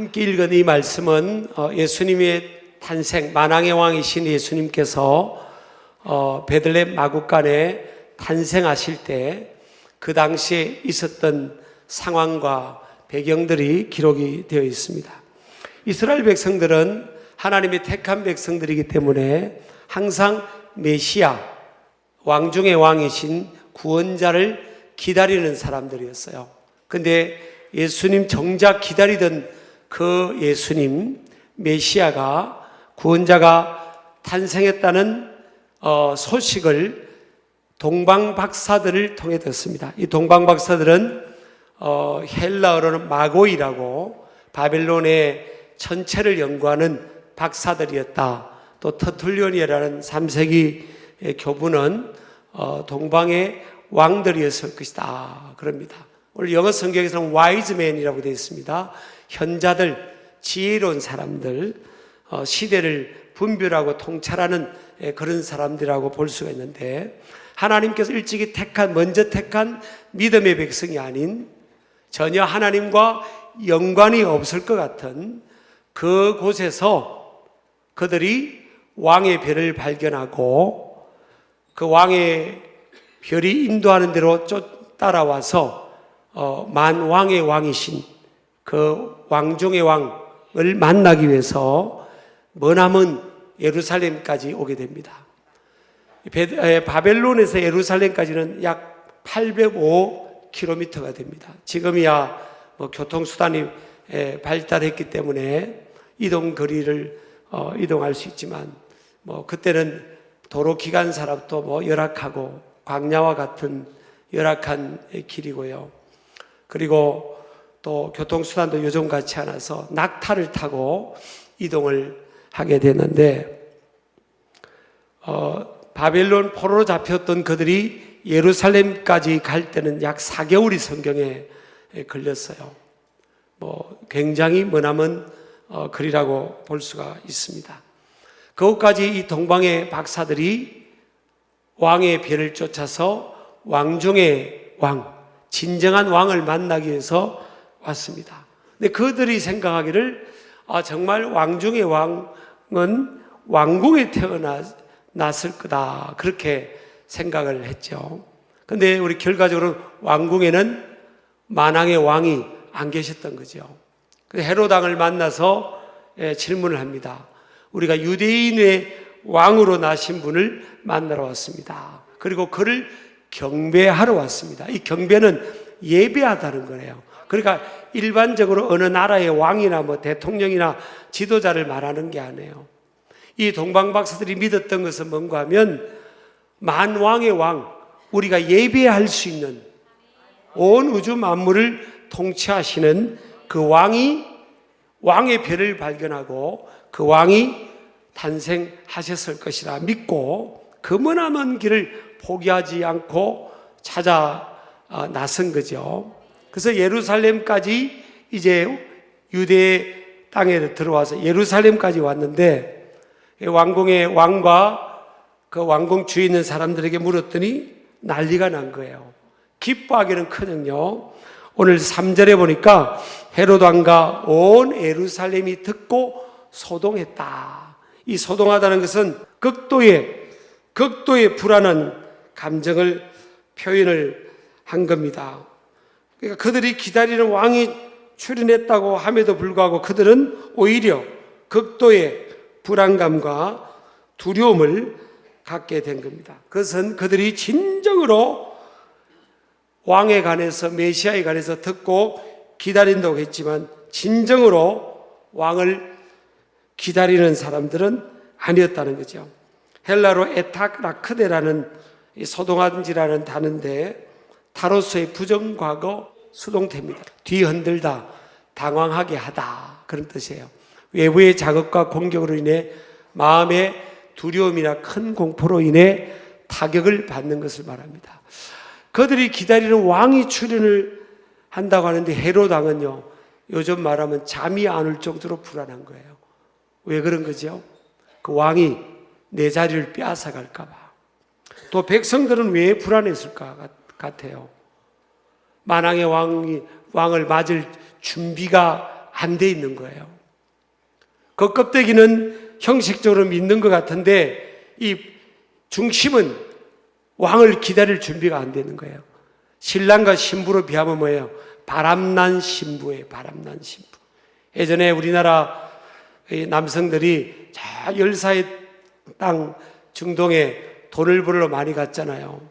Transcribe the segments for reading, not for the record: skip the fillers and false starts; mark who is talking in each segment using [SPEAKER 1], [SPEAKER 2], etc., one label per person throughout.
[SPEAKER 1] 함께 읽은 이 말씀은 예수님의 탄생, 만왕의 왕이신 예수님께서 베들레헴 마구간에 탄생하실 때 그 당시에 있었던 상황과 배경들이 기록이 되어 있습니다. 이스라엘 백성들은 하나님의 택한 백성들이기 때문에 항상 메시아, 왕 중의 왕이신 구원자를 기다리는 사람들이었어요. 근데 예수님 정작 기다리던 그 예수님, 메시아가, 구원자가 탄생했다는 소식을 동방박사들을 통해 듣습니다. 이 동방박사들은 헬라어로는 마고이라고 바벨론의 천체를 연구하는 박사들이었다. 또 터툴리온이라는 3세기 교부는 동방의 왕들이었을 것이다 그럽니다. 오늘 영어 성경에서는 wise man이라고 되어 있습니다. 현자들, 지혜로운 사람들, 시대를 분별하고 통찰하는 그런 사람들이라고 볼 수가 있는데, 하나님께서 일찍이 먼저 택한 믿음의 백성이 아닌, 전혀 하나님과 연관이 없을 것 같은 그 곳에서 그들이 왕의 별을 발견하고 그 왕의 별이 인도하는 대로 따라와서 만왕의 왕이신 그 왕중의 왕을 만나기 위해서 머나먼 예루살렘까지 오게 됩니다. 바벨론에서 예루살렘까지는 약 805km가 됩니다. 지금이야 교통수단이 발달했기 때문에 이동 거리를 이동할 수 있지만, 그때는 도로 기관사랍도 열악하고 광야와 같은 열악한 길이고요. 그리고 또 교통수단도 요즘 같지 않아서 낙타를 타고 이동을 하게 되는데, 바벨론 포로로 잡혔던 그들이 예루살렘까지 갈 때는 약 4개월이 성경에 걸렸어요. 굉장히 머나먼 거리라고 볼 수가 있습니다. 그것까지 이 동방의 박사들이 왕의 별을 쫓아서 왕 중의 왕, 진정한 왕을 만나기 위해서 왔습니다. 근데 그들이 생각하기를 정말 왕 중의 왕은 왕궁에 태어났을 거다, 그렇게 생각을 했죠. 근데 우리 결과적으로 왕궁에는 만왕의 왕이 안 계셨던 거죠. 헤롯 왕을 만나서 질문을 합니다. 우리가 유대인의 왕으로 나신 분을 만나러 왔습니다. 그리고 그를 경배하러 왔습니다. 이 경배는 예배하다는 거예요. 그러니까 일반적으로 어느 나라의 왕이나 대통령이나 지도자를 말하는 게 아니에요. 이 동방박사들이 믿었던 것은 뭔가 하면 만왕의 왕, 우리가 예배할 수 있는 온 우주 만물을 통치하시는 그 왕의 별을 발견하고 그 왕이 탄생하셨을 것이라 믿고 그 머나먼 길을 포기하지 않고 찾아 나선 거죠. 그래서 예루살렘까지 이제 유대 땅에 들어와서 예루살렘까지 왔는데, 왕궁의 왕과 그 왕궁 주위에 있는 사람들에게 물었더니 난리가 난 거예요. 기뻐하기는커녕요, 오늘 3절에 보니까 헤롯 왕과 온 예루살렘이 듣고 소동했다. 이 소동하다는 것은 극도의 불안한 감정을 표현을 한 겁니다. 그러니까 그들이 기다리는 왕이 출현했다고 함에도 불구하고 그들은 오히려 극도의 불안감과 두려움을 갖게 된 겁니다. 그것은 그들이 진정으로 왕에 관해서, 메시아에 관해서 듣고 기다린다고 했지만 진정으로 왕을 기다리는 사람들은 아니었다는 거죠. 헬라로 에타라크데라는 소동한지라는 단어인데, 타로스의 부정과거 수동태입니다. 뒤흔들다, 당황하게 하다, 그런 뜻이에요. 외부의 자극과 공격으로 인해 마음의 두려움이나 큰 공포로 인해 타격을 받는 것을 말합니다. 그들이 기다리는 왕이 출현을 한다고 하는데 헤롯 왕은요, 요즘 말하면 잠이 안 올 정도로 불안한 거예요. 왜 그런 거죠? 그 왕이 내 자리를 빼앗아 갈까 봐. 또 백성들은 왜 불안했을 것 같아요? 만왕의 왕을 맞을 준비가 안 돼 있는 거예요. 그 껍데기는 형식적으로 믿는 것 같은데 이 중심은 왕을 기다릴 준비가 안 되는 거예요. 신랑과 신부로 비하면 뭐예요? 바람난 신부예요. 바람난 신부. 예전에 우리나라 남성들이 저 열사의 땅 중동에 돈을 벌러 많이 갔잖아요.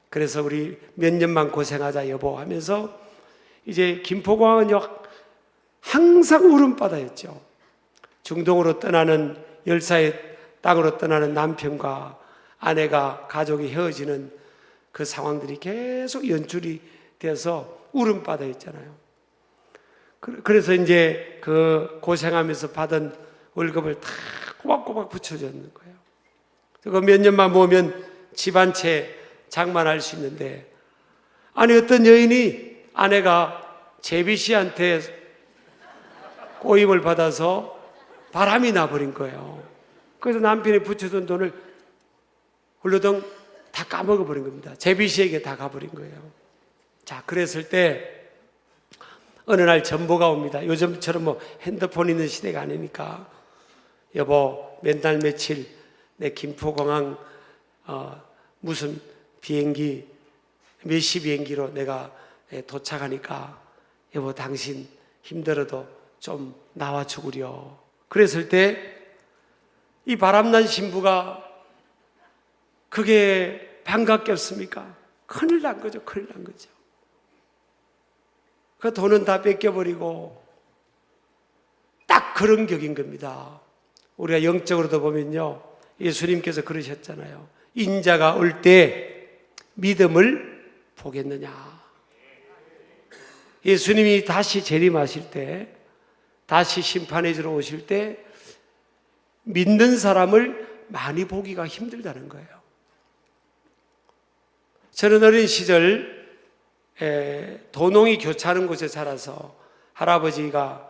[SPEAKER 1] 그래서 우리 몇 년만 고생하자 여보 하면서 이제 김포공항은요 항상 울음바다였죠. 중동으로 떠나는 열사의 땅으로 떠나는 남편과 아내가 가족이 헤어지는 그 상황들이 계속 연출이 되어서 울음바다였잖아요. 그래서 이제 그 고생하면서 받은 월급을 다 꼬박꼬박 붙여줬는 거예요. 그거 몇 년만 모으면 집 한 채 장만할 수 있는데, 아니 어떤 여인이 아내가 제비 씨한테 꼬임을 받아서 바람이 나버린 거예요. 그래서 남편이 붙여둔 돈을 훌러덩 다 까먹어버린 겁니다. 제비 씨에게 다 가버린 거예요. 자, 그랬을 때 어느 날 전보가 옵니다. 요즘처럼 뭐 핸드폰 있는 시대가 아니니까, 여보 몇 날 며칠 내 김포공항 무슨 비행기 몇 시 비행기로 내가 도착하니까 여보 당신 힘들어도 좀 나와 주구려. 그랬을 때 이 바람난 신부가 그게 반갑겠습니까? 큰일 난 거죠. 큰일 난 거죠. 그 돈은 다 뺏겨버리고 딱 그런 격인 겁니다. 우리가 영적으로도 보면요, 예수님께서 그러셨잖아요. 인자가 올 때 믿음을 보겠느냐. 예수님이 다시 재림하실 때, 다시 심판해 주러 오실 때 믿는 사람을 많이 보기가 힘들다는 거예요. 저는 어린 시절 도농이 교차하는 곳에 자라서 할아버지가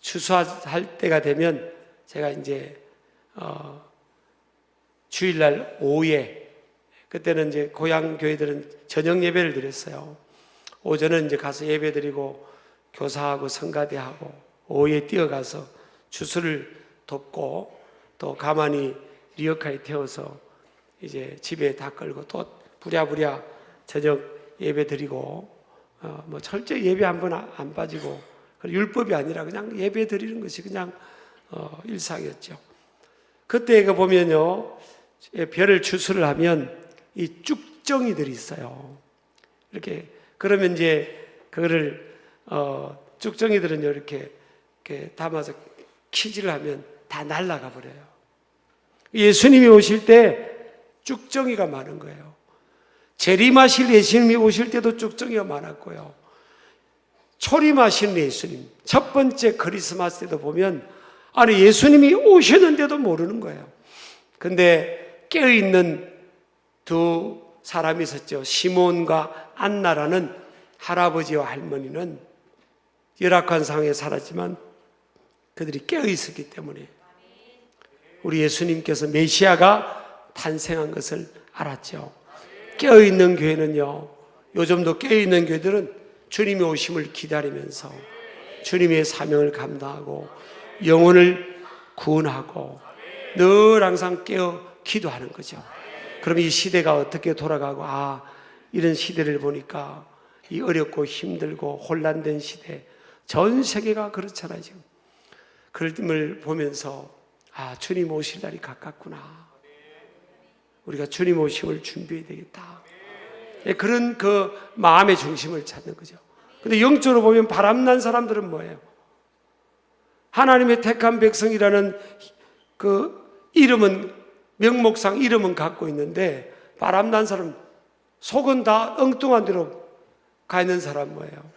[SPEAKER 1] 추수할 때가 되면 제가 이제 주일날 오후에, 그때는 이제 고향 교회들은 저녁 예배를 드렸어요. 오전은 이제 가서 예배 드리고 교사하고 성가대하고 오후에 뛰어가서 추수를 돕고 또 가만히 리어카에 태워서 이제 집에 다 끌고 또 부랴부랴 저녁 예배 드리고 뭐 철저히 예배 한 번 안 빠지고, 율법이 아니라 그냥 예배 드리는 것이 그냥 일상이었죠. 그때 그 보면요, 별을 추수를 하면 이 쭉정이들이 있어요. 이렇게 그러면 이제 그거를 쭉정이들은요 이렇게 담아서 키질을 하면 다 날아가 버려요. 예수님이 오실 때 쭉정이가 많은 거예요. 재림하실 예수님이 오실 때도 쭉정이가 많았고요. 초림하신 예수님, 첫 번째 크리스마스 때도 보면 아니 예수님이 오셨는데도 모르는 거예요. 근데 깨어있는 두 사람이 있었죠. 시몬과 안나라는 할아버지와 할머니는 열악한 상황에 살았지만 그들이 깨어있었기 때문에 우리 예수님께서 메시아가 탄생한 것을 알았죠. 깨어있는 교회는요, 요즘도 깨어있는 교회들은 주님의 오심을 기다리면서 주님의 사명을 감당하고 영혼을 구원하고 늘 항상 깨어 기도하는 거죠. 그럼 이 시대가 어떻게 돌아가고, 이런 시대를 보니까 이 어렵고 힘들고 혼란된 시대, 전 세계가 그렇잖아요 지금. 그럴 때 보면서 주님 오실 날이 가깝구나. 우리가 주님 오심을 준비해야 되겠다. 그런 그 마음의 중심을 찾는 거죠. 근데 영적으로 보면 바람난 사람들은 뭐예요? 하나님의 택한 백성이라는 그 이름은, 명목상 이름은 갖고 있는데 바람난 사람, 속은 다 엉뚱한 데로 가 있는 사람 뭐예요?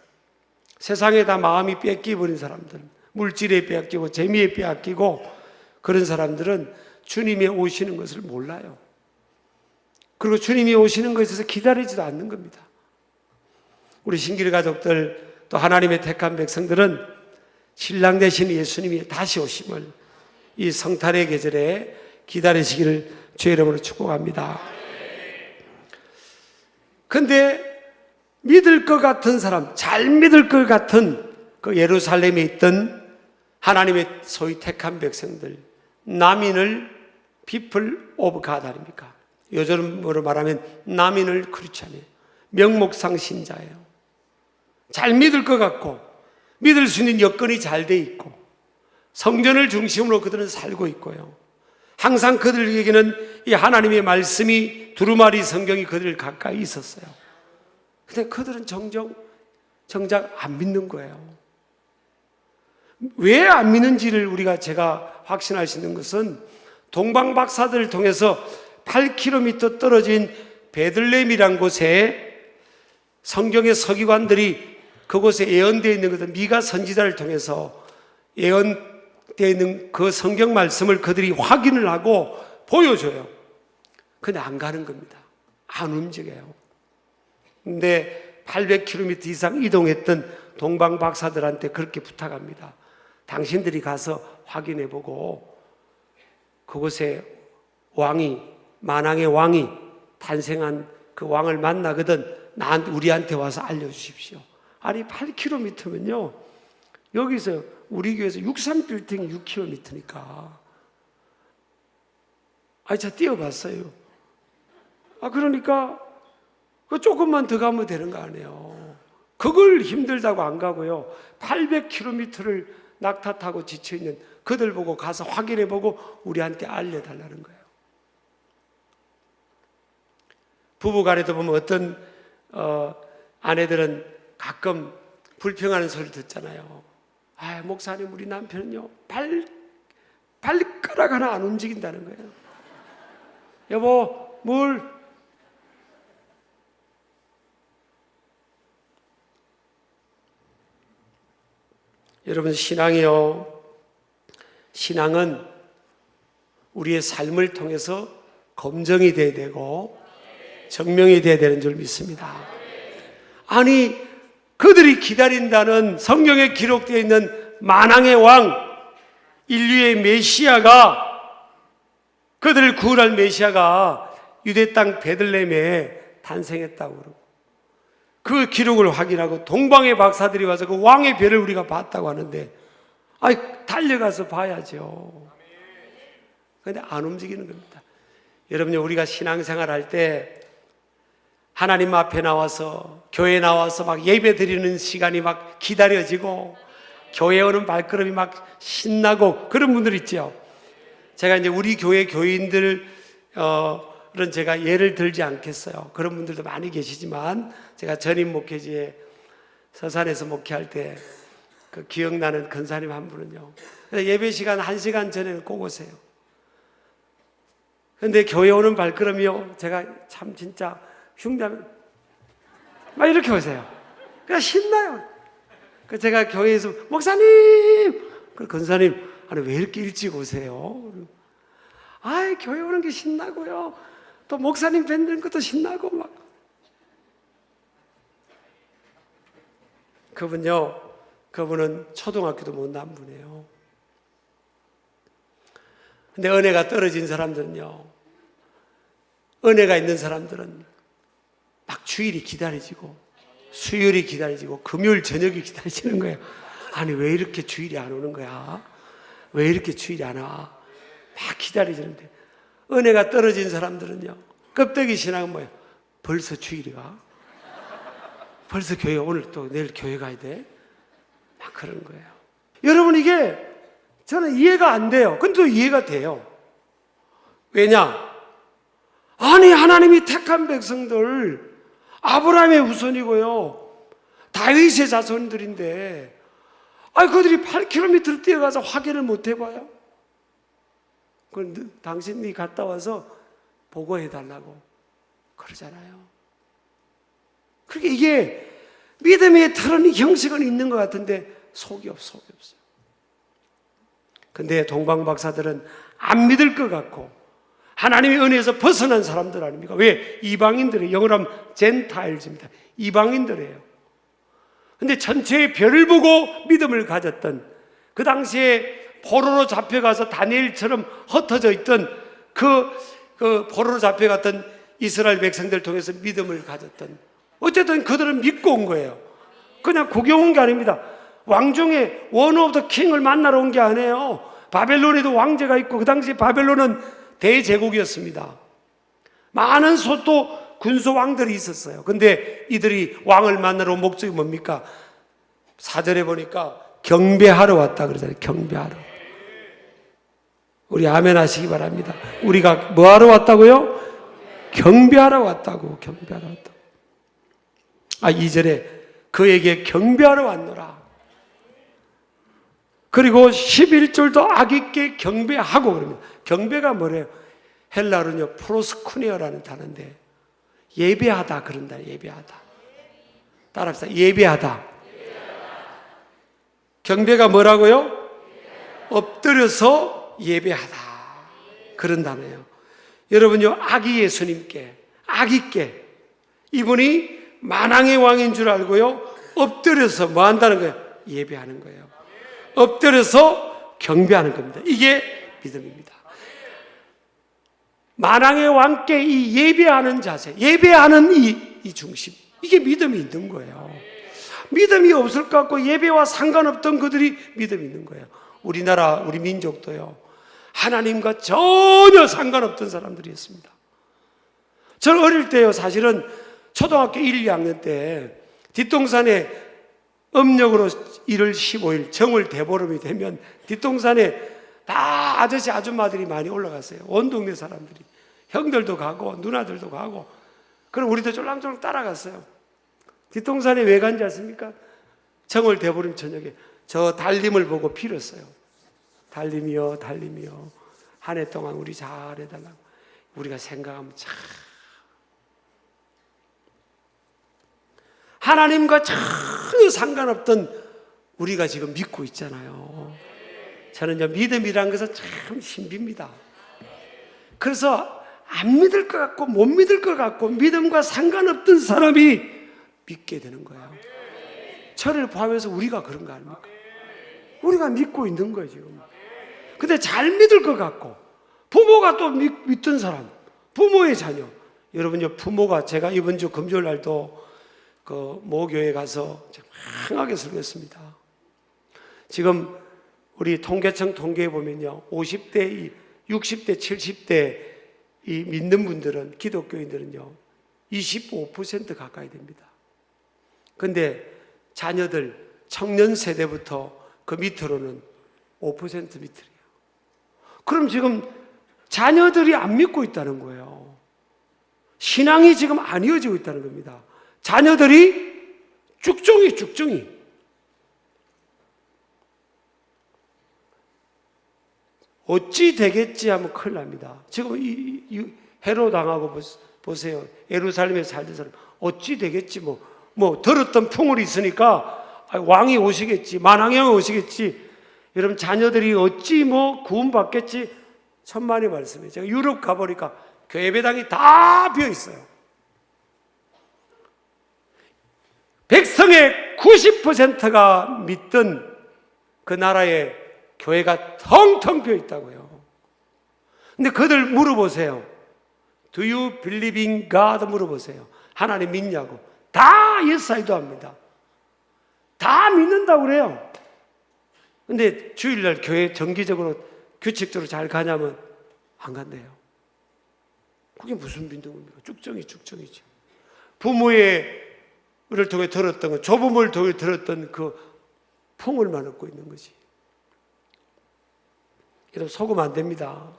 [SPEAKER 1] 세상에 다 마음이 뺏기버린 사람들, 물질에 빼앗기고 재미에 빼앗기고 그런 사람들은 주님이 오시는 것을 몰라요. 그리고 주님이 오시는 것에 대해서 기다리지도 않는 겁니다. 우리 신기루 가족들 또 하나님의 택한 백성들은 신랑 되신 예수님이 다시 오심을 이 성탄의 계절에 기다리시기를 주의 이름으로 축복합니다. 근데 믿을 것 같은 사람, 잘 믿을 것 같은 그 예루살렘에 있던 하나님의 소위 택한 백성들, 남인을 people of God 아닙니까? 요즘으로 말하면 남인을 크리스찬이에요. 명목상 신자예요. 잘 믿을 것 같고 믿을 수 있는 여건이 잘 돼 있고 성전을 중심으로 그들은 살고 있고요. 항상 그들에게는 이 하나님의 말씀이 두루마리 성경이 그들 가까이 있었어요. 근데 그들은 정작 안 믿는 거예요. 왜 안 믿는지를 제가 확신할 수 있는 것은 동방 박사들을 통해서 8km 떨어진 베들레헴이란 곳에 성경의 서기관들이 그곳에 예언되어 있는 것은 미가 선지자를 통해서 예언되어 있는 그 성경 말씀을 그들이 확인을 하고 보여줘요. 근데 안 가는 겁니다. 안 움직여요. 근데 800km 이상 이동했던 동방 박사들한테 그렇게 부탁합니다. 당신들이 가서 확인해보고 그곳에 만왕의 왕이 탄생한 그 왕을 만나거든 우리한테 와서 알려주십시오. 아니 8km면요 여기서 우리 교회에서 63빌딩이 6km니까 제가 뛰어봤어요. 그러니까 조금만 더 가면 되는 거 아니에요. 그걸 힘들다고 안 가고요 800km를 낙타 타고 지쳐있는 그들 보고 가서 확인해보고 우리한테 알려달라는 거예요. 부부간에도 보면 어떤 아내들은 가끔 불평하는 소리를 듣잖아요. 목사님 우리 남편은요 발가락 하나 안 움직인다는 거예요. 여보 물 여러분 신앙이요 신앙은 우리의 삶을 통해서 검증이 돼야 되고 증명이 돼야 되는 줄 믿습니다. 아니 그들이 기다린다는 성경에 기록되어 있는 만왕의 왕 인류의 메시아가 그들을 구원할 메시아가 유대 땅 베들레헴에 탄생했다고 그러고 그 기록을 확인하고 동방의 박사들이 와서 그 왕의 별을 우리가 봤다고 하는데 달려가서 봐야죠. 그런데 안 움직이는 겁니다. 여러분요 우리가 신앙생활 할 때 하나님 앞에 나와서 교회에 나와서 막 예배 드리는 시간이 막 기다려지고 교회 오는 발걸음이 막 신나고 그런 분들 있죠. 제가 이제 우리 교회 교인들은 제가 예를 들지 않겠어요. 그런 분들도 많이 계시지만 제가 전임 목회지에 서산에서 목회할 때 그 기억나는 권사님 한 분은요 예배 시간 1시간 전에는 꼭 오세요. 근데 교회 오는 발걸음이요 제가 참 진짜 흉내하면 막 이렇게 오세요. 그냥 신나요. 제가 교회에서 목사님 그 권사님 아니 왜 이렇게 일찍 오세요? 교회 오는 게 신나고요 또 목사님 뵙는 것도 신나고 막 그분은 초등학교도 못 나온 분이에요. 근데 은혜가 떨어진 사람들은요 은혜가 있는 사람들은 막 주일이 기다려지고 수요일이 기다려지고 금요일 저녁이 기다려지는 거예요. 아니 왜 이렇게 주일이 안 오는 거야? 왜 이렇게 주일이 안 와? 막 기다려지는데 은혜가 떨어진 사람들은요 껍데기 신앙은 뭐예요? 벌써 주일이 가? 벌써 교회 오늘 또 내일 교회 가야 돼? 막 그런 거예요. 여러분 이게 저는 이해가 안 돼요. 근데 또 이해가 돼요. 왜냐? 아니 하나님이 택한 백성들 아브라함의 후손이고요 다윗의 자손들인데 그들이 8km를 뛰어가서 확인을 못 해봐요? 그럼 당신이 갔다 와서 보고해달라고 그러잖아요. 그러니까 이게 믿음의 틀은 형식은 있는 것 같은데 속이 없어요. 근데 동방 박사들은 안 믿을 것 같고 하나님의 은혜에서 벗어난 사람들 아닙니까? 왜? 이방인들이에요. 영어로 하면 젠타일즈입니다. 이방인들이에요. 근데 전체의 별을 보고 믿음을 가졌던 그 당시에 포로로 잡혀가서 다니엘처럼 흩어져 있던 그 포로로 잡혀갔던 이스라엘 백성들 통해서 믿음을 가졌던 어쨌든 그들은 믿고 온 거예요. 그냥 구경 온 게 아닙니다. 왕중에 원 오브 더 킹을 만나러 온 게 아니에요. 바벨론에도 왕제가 있고 그 당시 바벨론은 대제국이었습니다. 많은 소또 군소 왕들이 있었어요. 근데 이들이 왕을 만나러 온 목적이 뭡니까? 사절에 보니까 경배하러 왔다 그러잖아요. 경배하러. 우리 아멘 하시기 바랍니다. 우리가 뭐 하러 왔다고요? 경배하러 왔다고. 경배하러 왔다고. 2절에 그에게 경배하러 왔노라. 그리고 11절도 악있게 경배하고 그럽니다. 경배가 뭐래요? 헬라어는요, 프로스쿠네어라는 단어인데 예배하다 그런다. 예배하다. 따라합시다. 예배하다. 경배가 뭐라고요? 엎드려서 예배하다. 그런 단어예요. 여러분요, 아기 예수님께, 아기께, 이분이 만왕의 왕인 줄 알고요, 엎드려서 뭐 한다는 거예요? 예배하는 거예요. 엎드려서 경배하는 겁니다. 이게 믿음입니다. 만왕의 왕께 이 예배하는 자세, 예배하는 이 중심, 이게 믿음이 있는 거예요. 믿음이 없을 것 같고 예배와 상관없던 그들이 믿음이 있는 거예요. 우리나라, 우리 민족도요, 하나님과 전혀 상관없던 사람들이었습니다. 저는 어릴 때요, 사실은 초등학교 1, 2학년 때 뒷동산에 음력으로 1월 15일 정월 대보름이 되면 뒷동산에 다 아저씨 아줌마들이 많이 올라갔어요. 온 동네 사람들이. 형들도 가고 누나들도 가고. 그럼 우리도 쫄랑쫄랑 따라갔어요. 뒷동산에 왜 간지 아십니까? 정월 대보름 저녁에 저 달림을 보고 빌었어요. 달림이요, 달림이요, 한 해 동안 우리 잘해달라고. 우리가 생각하면 참 하나님과 전혀 상관없던 우리가 지금 믿고 있잖아요. 저는요, 믿음이란 것은 참 신비입니다. 그래서 안 믿을 것 같고 못 믿을 것 같고 믿음과 상관없던 사람이 믿게 되는 거예요. 저를 포함해서 우리가 그런 거 아닙니까? 우리가 믿고 있는 거예요, 지금. 근데 잘 믿을 것 같고 부모가 또 믿던 사람, 부모의 자녀. 여러분요, 부모가, 제가 이번 주 금요일 날도 그 모교에 가서 강하게 설교했습니다. 지금 우리 통계청 통계에 보면요, 50대, 60대, 70대 이 믿는 분들은, 기독교인들은요 25% 가까이 됩니다. 근데 자녀들, 청년 세대부터 그 밑으로는 5% 밑이에요. 그럼 지금 자녀들이 안 믿고 있다는 거예요. 신앙이 지금 안 이어지고 있다는 겁니다. 자녀들이 쭉중이 어찌 되겠지 하면 큰일 납니다. 지금 이 해로 당하고 보세요. 예루살렘에 살던 사람 어찌 되겠지, 뭐 들었던 풍물이 있으니까 왕이 오시겠지, 만왕형이 오시겠지. 여러분, 자녀들이 어찌 구원받겠지. 천만의 말씀이에요. 제가 유럽 가보니까 교회배당이 다 비어 있어요. 백성의 90%가 믿던 그 나라에 교회가 텅텅 비어 있다고요. 근데 그들 물어보세요. Do you believe in God? 물어보세요. 하나님 믿냐고. 다 yes, I do 합니다. 다 믿는다고 그래요. 근데 주일날 교회 정기적으로 규칙적으로 잘 가냐면 안 간대요. 그게 무슨 믿는 겁니까? 쭉정이지. 부모의 를 통해 들었던 것, 조부모를 통해 들었던 그 풍을만 얻고 있는 거지. 여러분, 속으면 안 됩니다.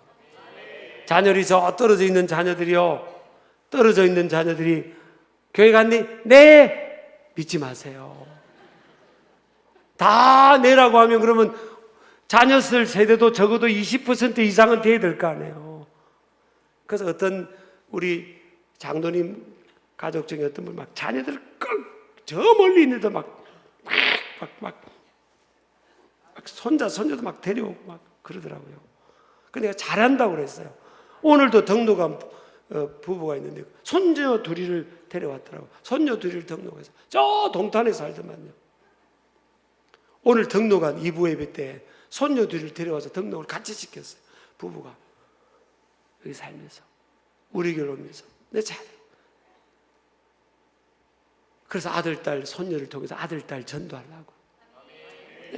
[SPEAKER 1] 자녀들이 떨어져 있는 자녀들이요, 떨어져 있는 자녀들이 교회 갔니? 네! 믿지 마세요. 다 내라고 하면 그러면 자녀들 세대도 적어도 20% 이상은 돼야 될 거 아니에요. 그래서 어떤 우리 장로님 가족 중에 어떤 분 자녀들 저 멀리 있는데 막 손자도 데려오고 그러더라고요. 근데 내가 잘한다고 그랬어요. 오늘도 등록한 부부가 있는데 손녀 둘이를 데려왔더라고요. 손녀 둘이를 등록해서 저 동탄에 살더만요. 오늘 등록한 이부 예배 때 손녀 둘이를 데려와서 등록을 같이 시켰어요. 부부가 여기 살면서 우리 교회 오면서. 내 잘. 그래서 아들, 딸, 손녀를 통해서 아들, 딸 전도하려고.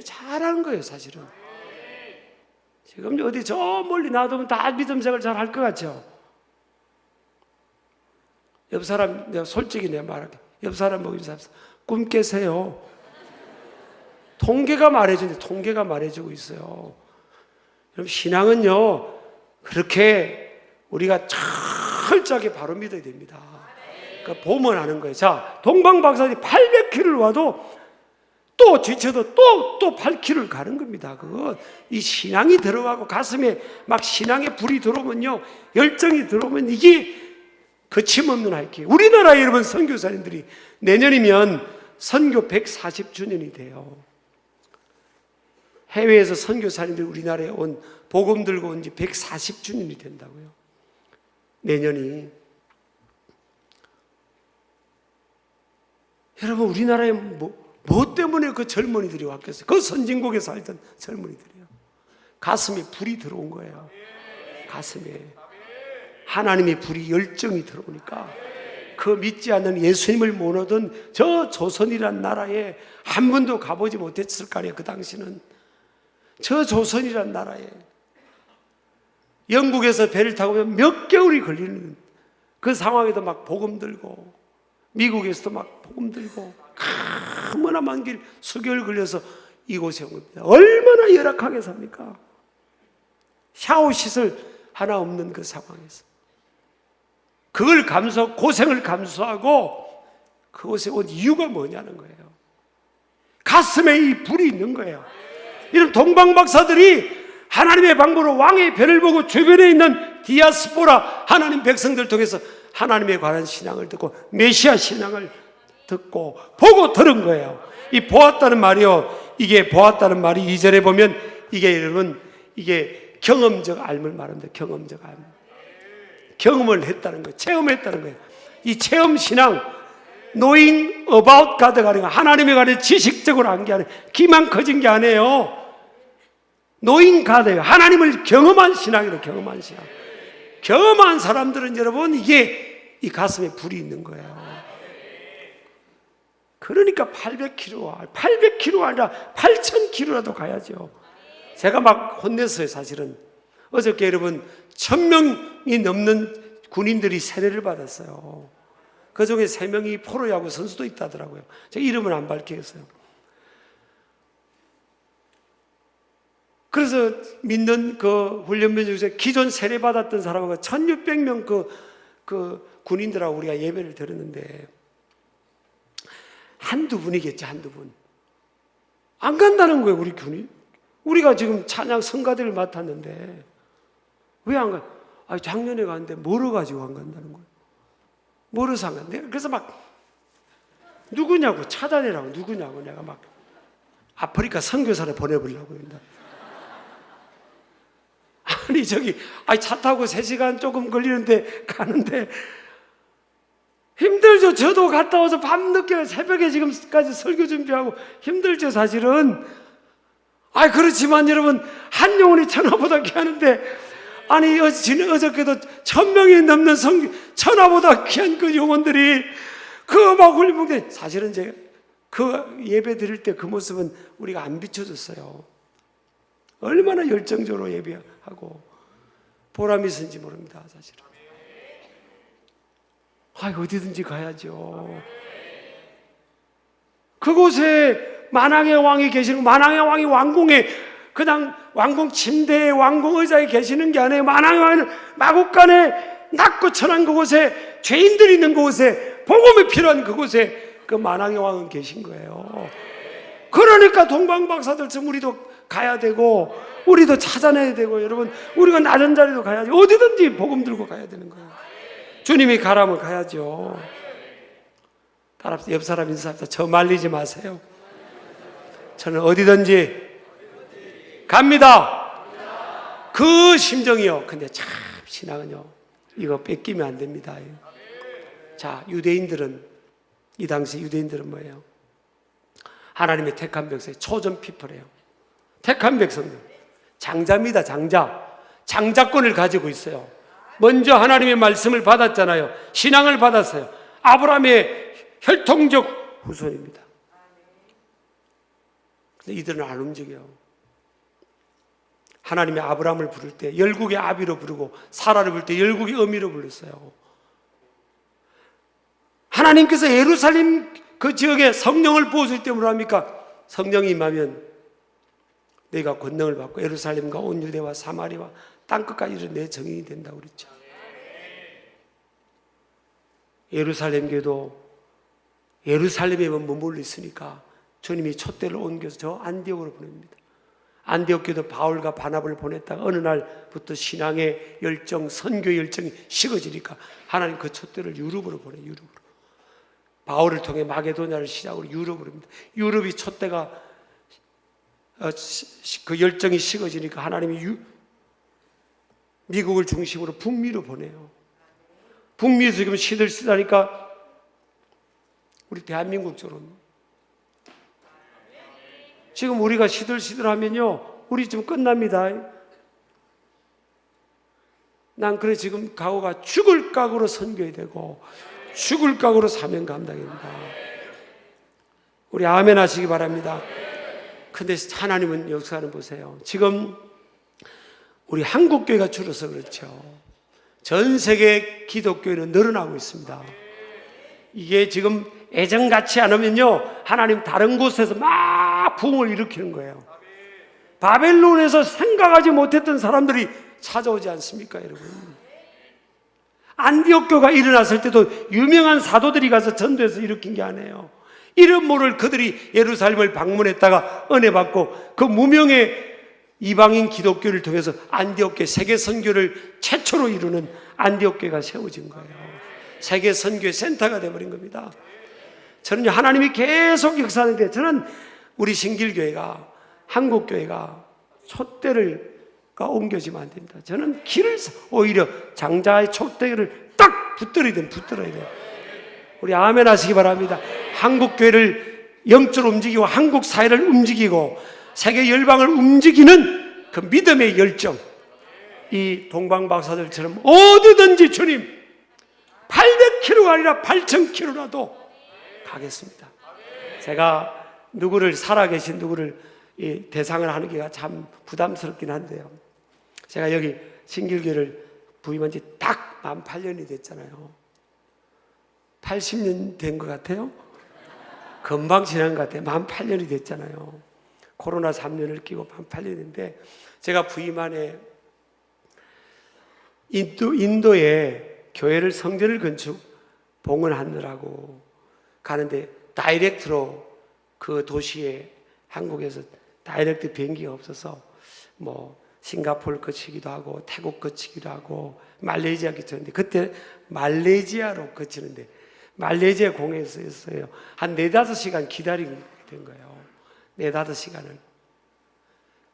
[SPEAKER 1] 잘하는 거예요, 사실은. 지금 어디 저 멀리 놔두면 다 믿음 생활 잘 할 것 같죠? 옆 사람, 내가 솔직히 내가 말할게. 옆 사람 보고 인사합시다. 꿈 깨세요. 통계가 말해주는데 통계가 말해주고 있어요. 여러분, 신앙은요, 그렇게 우리가 철저하게 바로 믿어야 됩니다. 그러니까 보면 아는 거예요. 자, 동방박사들이 800km를 와도 또 지쳐도 또 8km를 가는 겁니다. 그거 이 신앙이 들어가고 가슴에 막 신앙의 불이 들어오면요, 열정이 들어오면 이게 거침없는 하이킹. 우리나라 여러분 선교사님들이 내년이면 선교 140주년이 돼요. 해외에서 선교사님들이 우리나라에 온 복음 들고 온 지 140주년이 된다고요. 내년이. 여러분, 우리나라에 뭐 때문에 그 젊은이들이 왔겠어요? 그 선진국에 살던 젊은이들이요. 가슴에 불이 들어온 거예요. 가슴에 하나님의 불이, 열정이 들어오니까 그 믿지 않는 예수님을 못 얻은 저 조선이란 나라에 한 번도 가보지 못했을 거 아니에요. 그 당시는 저 조선이란 나라에 영국에서 배를 타고 오면 몇 개월이 걸리는 그 상황에도 막 복음 들고, 미국에서도 막 복음 들고, 얼마나 먼 길 수개월 걸려서 이곳에 온 겁니다. 얼마나 열악하게 삽니까? 샤워 시설 하나 없는 그 상황에서 그걸 고생을 감수하고 그곳에 온 이유가 뭐냐는 거예요. 가슴에 이 불이 있는 거예요. 이런 동방박사들이 하나님의 방법으로 왕의 별을 보고 주변에 있는 디아스포라 하나님 백성들 통해서 하나님에 관한 신앙을 듣고 메시아 신앙을 듣고 보고 들은 거예요. 이 보았다는 말이요, 이게 보았다는 말이 2절에 보면 이게 여러분, 이게 경험적 알을 말합니다. 경험적 알. 경험을 했다는 거예요. 체험했다는 거예요. 이 체험 신앙, knowing about God가 아니라 하나님에 관해 지식적으로 한 게 아니에요. 기만 커진 게 아니에요. knowing God예요. 하나님을 경험한 신앙이에요. 경험한 신앙. 경험한 사람들은 여러분, 이게 이 가슴에 불이 있는 거예요. 그러니까 800km 아니라 8000km라도 가야죠. 제가 막 혼냈어요, 사실은. 어저께 여러분 1000명이 넘는 군인들이 세례를 받았어요. 그 중에 3명이 프로야구 선수도 있다더라고요. 제가 이름은 안 밝히겠어요. 그래서 믿는 그 훈련병 중에서 기존 세례 받았던 사람하고 1600명 그 군인들하고 우리가 예배를 드렸는데 한두 분이겠지, 한두 분. 안 간다는 거예요, 우리 군인. 우리가 지금 찬양 성가대를 맡았는데 왜 안 가? 작년에 갔는데 뭐로 가지고 안 간다는 거예요. 뭐로 안 간대? 그래서 막 누구냐고 찾아내라고, 누구냐고 내가 막 아프리카 선교사를 보내보려고 합니다. 아니 저기 차 타고 3시간 조금 걸리는데 가는데 힘들죠. 저도 갔다 와서 밤늦게 새벽에 지금까지 설교 준비하고 힘들죠, 사실은. 그렇지만 여러분, 한 영혼이 천하보다 귀하는데, 아니 어저께도 1000명이 넘는 천하보다 귀한 그 영혼들이 그 막 훌륭한데, 사실은 제가 그 예배 드릴 때 그 모습은 우리가 안 비춰줬어요. 얼마나 열정적으로 예배하고 보람이 있었는지 모릅니다, 사실은. 어디든지 가야죠. 그곳에 만왕의 왕이 계시는, 만왕의 왕이 왕궁에 그냥 왕궁 침대에 왕궁 의자에 계시는 게 아니에요. 만왕의 왕은 마국간에 낮고 천한 그곳에, 죄인들이 있는 그곳에, 복음이 필요한 그곳에 그 만왕의 왕은 계신 거예요. 그러니까 동방박사들처럼 우리도 가야 되고, 우리도 찾아내야 되고, 여러분, 우리가 낮은 자리도 가야죠. 어디든지 복음 들고 가야 되는 거예요. 주님이 가라면 가야죠. 옆 사람 인사합시다. 저 말리지 마세요. 저는 어디든지 갑니다. 그 심정이요. 근데 참 신앙은요, 이거 뺏기면 안 됩니다. 자, 유대인들은, 이 당시 유대인들은 뭐예요? 하나님의 택한 백성, 초전 피플이에요. 택한 백성들, 장자입니다. 장자권을 가지고 있어요. 먼저 하나님의 말씀을 받았잖아요. 신앙을 받았어요. 아브라함의 혈통적 후손입니다. 근데 이들은 안 움직여요. 하나님이 아브라함을 부를 때 열국의 아비로 부르고 사라를 부를 때 열국의 어미로 불렀어요. 하나님께서 예루살렘 그 지역에 성령을 부어줄 때 뭐라 합니까? 성령이 임하면 너희가 권능을 받고 예루살렘과 온 유대와 사마리아와 땅끝까지 이르러 내 정인이 된다고 그랬죠. 예루살렘 교도 예루살렘에만 머물러 있으니까 주님이 촛대를 옮겨서 저 안디옥으로 보냅니다. 안디옥 교도 바울과 바나바를 보냈다가 어느 날부터 신앙의 열정, 선교 열정이 식어지니까 하나님 그 촛대를 유럽으로 보내요. 유럽으로. 바울을 통해 마게도냐를 시작으로 유럽으로 옵니다. 유럽이 촛대가 그 열정이 식어지니까 하나님이 미국을 중심으로 북미로 보내요. 북미에서 지금 시들시들하니까 우리 대한민국처럼 지금 우리가 시들시들하면요 우리 좀 끝납니다. 난 그래 지금 각오가 죽을 각오로 선교해야 되고 죽을 각오로 사명 감당입니다. 우리 아멘 하시기 바랍니다. 근데 하나님은 역사는 보세요. 지금 우리 한국교회가 줄어서 그렇죠. 전 세계 기독교회는 늘어나고 있습니다. 이게 지금 애정같이 안 하면요 하나님 다른 곳에서 막 부흥을 일으키는 거예요. 바벨론에서 생각하지 못했던 사람들이 찾아오지 않습니까, 여러분? 안디옥 교가 일어났을 때도 유명한 사도들이 가서 전도해서 일으킨 게 아니에요. 이름 모를 그들이 예루살렘을 방문했다가 은혜 받고 그 무명의 이방인 기독교를 통해서 안디옥 세계 선교를 최초로 이루는 안디옥 교회가 세워진 거예요. 세계 선교의 센터가 되어버린 겁니다. 저는 하나님이 계속 역사하는데 저는 우리 신길교회가 한국교회가 촛대를 옮겨지면 안 됩니다. 저는 길을 오히려 장자의 촛대를 딱 붙들어야 돼요. 우리 아멘 하시기 바랍니다. 한국교회를 영적으로 움직이고 한국 사회를 움직이고 세계 열방을 움직이는 그 믿음의 열정, 이 동방박사들처럼 어디든지 주님 800km가 아니라 8,000km라도 가겠습니다. 제가 누구를 살아계신 누구를 대상을 하는 게 참 부담스럽긴 한데요. 제가 여기 신길교회를 부임한 지 딱 만 8년이 됐잖아요. 80년 된 것 같아요? 금방 지난 것 같아요. 만 8년이 됐잖아요. 코로나 3년을 끼고 만 8년인데 제가 부임 안에 인도에 교회를 성전을 건축 봉헌하느라고 가는데 다이렉트로 그 도시에 한국에서 다이렉트 비행기가 없어서 뭐 싱가포르 거치기도 하고 태국 거치기도 하고 말레이시아 거치는데 그때 말레이시아로 거치는데 말레이시아 공항에서 있어요. 한 4-5시간 기다리게 된 거예요. 4-5시간을.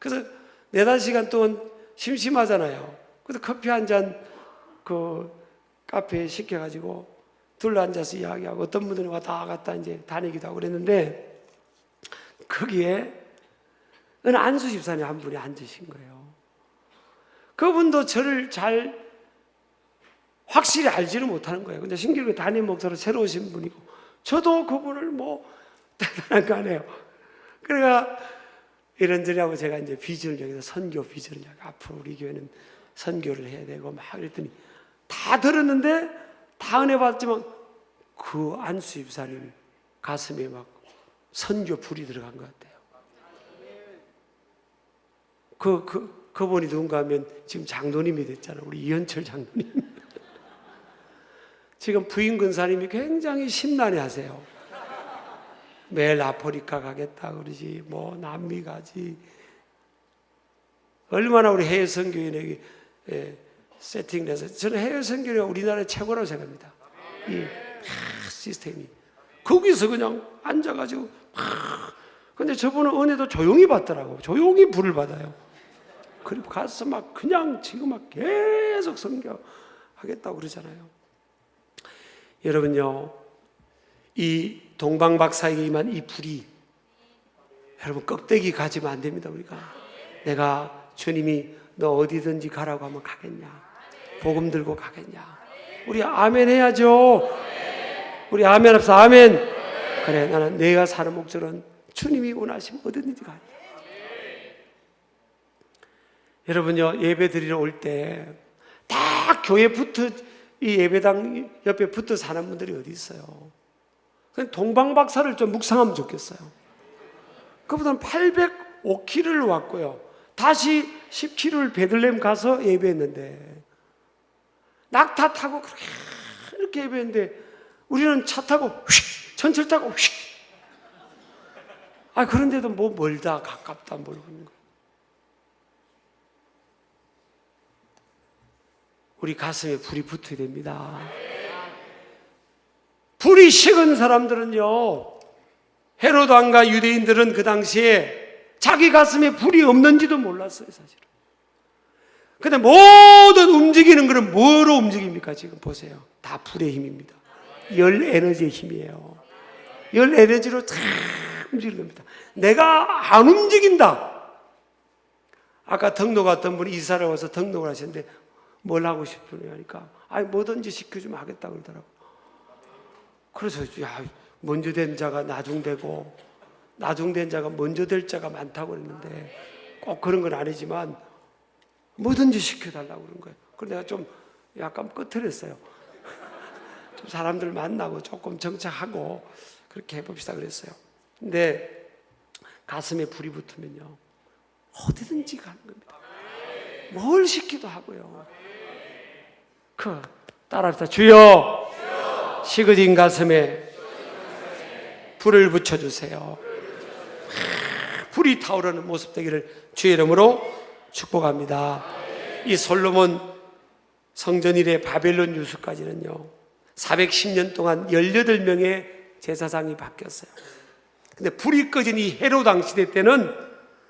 [SPEAKER 1] 그래서 4-5시간 동안 심심하잖아요. 그래서 커피 한 잔 그 카페에 시켜가지고 둘러앉아서 이야기하고 어떤 분들은 왔다 갔다 이제 다니기도 하고 그랬는데 거기에 어느 안수 집사님 한 분이 앉으신 거예요. 그분도 저를 잘 확실히 알지는 못하는 거예요. 근데 신길교회 담임 목사로 새로 오신 분이고 저도 그분을 뭐 대단한 거 아니에요. 그러니까 이런저런 하고 제가 이제 비전을 여기서 선교 비전을 앞으로 우리 교회는 선교를 해야 되고 막 그랬더니 다 들었는데 다 은혜 받지만 그 안수 집사님 가슴에 막 선교 불이 들어간 것 같아요. 그분이 누군가 하면 지금 장로님이 됐잖아요. 우리 이현철 장로님. 지금 부인 근사님이 굉장히 심란해 하세요. 매일 아프리카 가겠다 그러지, 뭐 남미 가지. 얼마나 우리 해외 선교인에게 세팅을 해서 저는 해외 선교가 우리나라의 최고라고 생각합니다. 이 시스템이. 거기서 그냥 앉아가지고 근데 저분은 은혜도 조용히 받더라고. 조용히 불을 받아요. 그리고 가서 막 그냥 지금 막 계속 선교하겠다고 그러잖아요. 여러분요, 이 동방박사에게 임한 이 불이 여러분 껍데기 가지면 안 됩니다. 우리가 내가 주님이 너 어디든지 가라고 하면 가겠냐, 복음 들고 가겠냐. 우리 아멘 해야죠. 우리 아멘 합시다. 아멘. 그래, 나는 내가 사는 목적은 주님이 원하시면 어디든지 가요. 여러분요, 예배 드리러 올 때 딱 교회 붙어, 이 예배당 옆에 붙어 사는 분들이 어디 있어요? 그냥 동방박사를 좀 묵상하면 좋겠어요. 그보다는 805km를 왔고요, 다시 10km를 베들레헴 가서 예배했는데, 낙타 타고 그렇게 예배했는데 우리는 차 타고 휙, 전철 타고 휙. 그런데도 뭐 멀다 가깝다 모르는 거예요. 우리 가슴에 불이 붙어야 됩니다. 불이 식은 사람들은요, 헤롯 왕과 유대인들은 그 당시에 자기 가슴에 불이 없는지도 몰랐어요, 사실은. 근데 모든 움직이는 것은 뭐로 움직입니까? 지금 보세요. 다 불의 힘입니다. 열 에너지의 힘이에요. 열 에너지로 다 움직이는 겁니다. 내가 안 움직인다. 아까 등록 왔던 분이 이사를 와서 등록을 하셨는데 뭘 하고 싶으냐 하니까 뭐든지 시켜주면 하겠다고 그러더라고요. 그래서 먼저 된 자가 나중되고 나중된 자가 먼저 될 자가 많다고 그랬는데 꼭 그런 건 아니지만 뭐든지 시켜달라고 그런 거예요. 그래서 내가 좀 약간 끄트렸어요. 좀 사람들 만나고 조금 정착하고 그렇게 해봅시다 그랬어요. 근데 가슴에 불이 붙으면요, 어디든지 가는 겁니다. 뭘 시키도 하고요. 따라합시다. 주여, 식어진 가슴에 불을 붙여주세요. 불이 타오르는 모습 되기를 주의 이름으로 축복합니다. 이 솔로몬 성전 이래 바벨론 유수까지는요 410년 동안 18명의 제사장이 바뀌었어요. 근데 불이 꺼진 이 헤롯 왕 시대 때는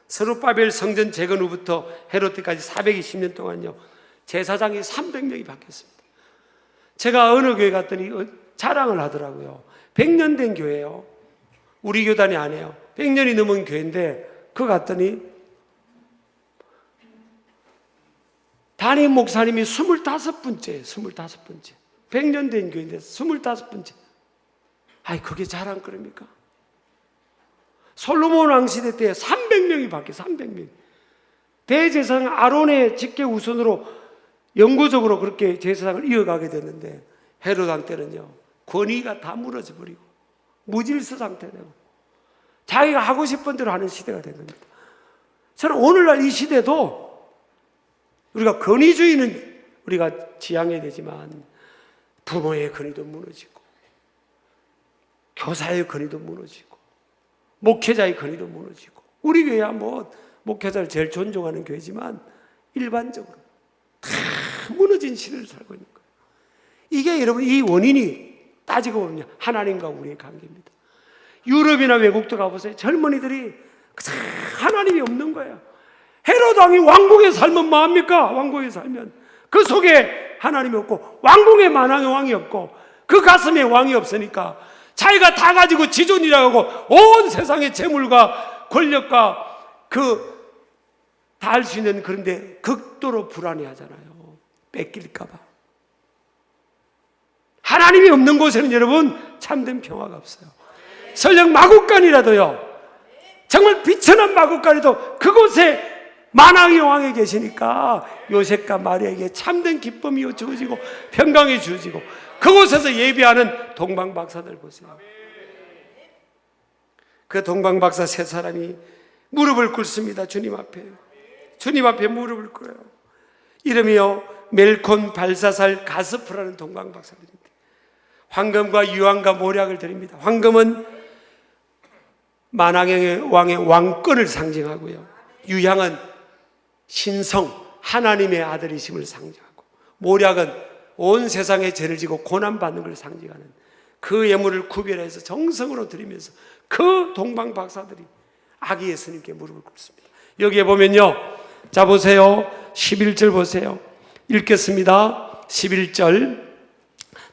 [SPEAKER 1] 스룹바벨 성전 재건 후부터 헤롯 때까지 420년 동안요 제사장이 300명이 바뀌었습니다. 제가 어느 교회 갔더니 자랑을 하더라고요. 100년 된 교회예요. 우리 교단이 아니에요. 100년이 넘은 교회인데 그 갔더니 담임 목사님이 25번째 100년 된 교회인데 25번째. 그게 자랑거리입니까? 솔로몬 왕 시대 때 300명이 바뀌어. 300명. 대제사장 아론의 직계 우선으로 영구적으로 그렇게 제사장을 이어가게 됐는데 헤롯 왕 때는요 권위가 다 무너져 버리고 무질서 상태 되고 자기가 하고 싶은 대로 하는 시대가 된 겁니다. 저는 오늘날 이 시대도 우리가 권위주의는 우리가 지향해야 되지만 부모의 권위도 무너지고 교사의 권위도 무너지고 목회자의 권위도 무너지고 우리 교회야 목회자를 제일 존중하는 교회지만 일반적으로 다 무너진 시대를 살고 있는 거예요. 이게 여러분 이 원인이 따지고 보면 하나님과 우리의 관계입니다. 유럽이나 외국도 가보세요. 젊은이들이 하나님이 없는 거예요. 헤롯 왕이 왕궁에 살면 뭐합니까? 왕궁에 살면 그 속에 하나님이 없고 왕궁에 만왕의 왕이 없고 그 가슴에 왕이 없으니까 자기가 다 가지고 지존이라고 하고 온 세상의 재물과 권력과 다 할 수 있는 그런데 극도로 불안해하잖아요. 뺏길까 봐. 하나님이 없는 곳에는 여러분 참된 평화가 없어요. 설령 마국간이라도요 정말 비천한 마국간이도 그곳에 만왕의 왕이 계시니까 요셉과 마리아에게 참된 기쁨이 주어지고 평강이 주어지고 그곳에서 예배하는 동방박사들 보세요. 그 동방박사 세 사람이 무릎을 꿇습니다. 주님 앞에 무릎을 꿇어요. 이름이요 멜콘, 발사살, 가스프라는 동방박사들입니다. 황금과 유황과 모략을 드립니다. 황금은 만왕의 왕의 왕권을 상징하고요, 유향은 신성 하나님의 아들이심을 상징하고, 모략은 온 세상의 죄를 지고 고난받는 걸 상징하는 그 예물을 구별해서 정성으로 드리면서 그 동방박사들이 아기 예수님께 무릎을 꿇습니다. 여기에 보면요, 자 보세요, 11절 보세요. 읽겠습니다. 11절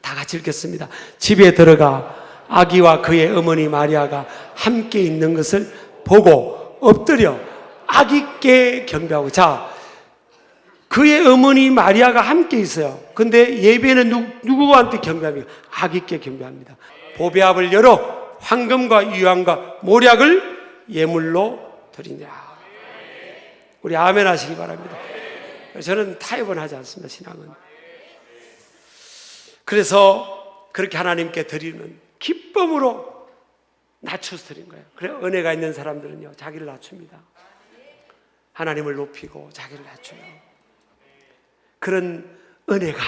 [SPEAKER 1] 다 같이 읽겠습니다. 집에 들어가 아기와 그의 어머니 마리아가 함께 있는 것을 보고 엎드려 아기께 경배하고. 자, 그의 어머니 마리아가 함께 있어요. 근데 예배는 누구한테 경배합니까? 아기께 경배합니다. 보배압을 열어 황금과 유황과 모략을 예물로 드리냐. 우리 아멘 하시기 바랍니다. 저는 타협은 하지 않습니다. 신앙은. 그래서 그렇게 하나님께 드리는 기쁨으로 낮춰서 드린 거예요. 그래 은혜가 있는 사람들은요, 자기를 낮춥니다. 하나님을 높이고 자기를 낮춰요. 그런 은혜가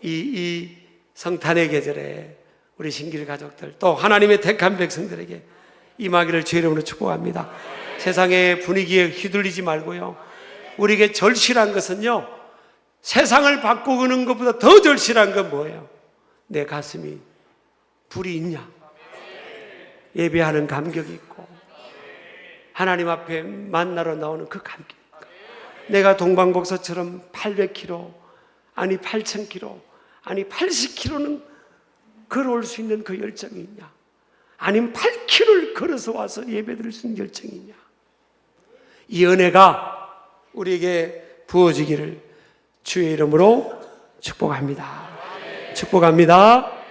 [SPEAKER 1] 이 성탄의 계절에 우리 신길 가족들, 또 하나님의 택한 백성들에게 임하기를 주의 이름으로 축복합니다. 세상의 분위기에 휘둘리지 말고요, 우리에게 절실한 것은요, 세상을 바꾸는 것보다 더 절실한 건 뭐예요? 내 가슴이 불이 있냐, 예배하는 감격이 있고 하나님 앞에 만나러 나오는 그 감격, 내가 동방복서처럼 800km 아니 8000km 아니 80km는 걸어올 수 있는 그 열정이 있냐, 아니면 8km를 걸어서 와서 예배드릴 수 있는 열정이 있냐. 이 은혜가 우리에게 부어지기를 주의 이름으로 축복합니다. 축복합니다.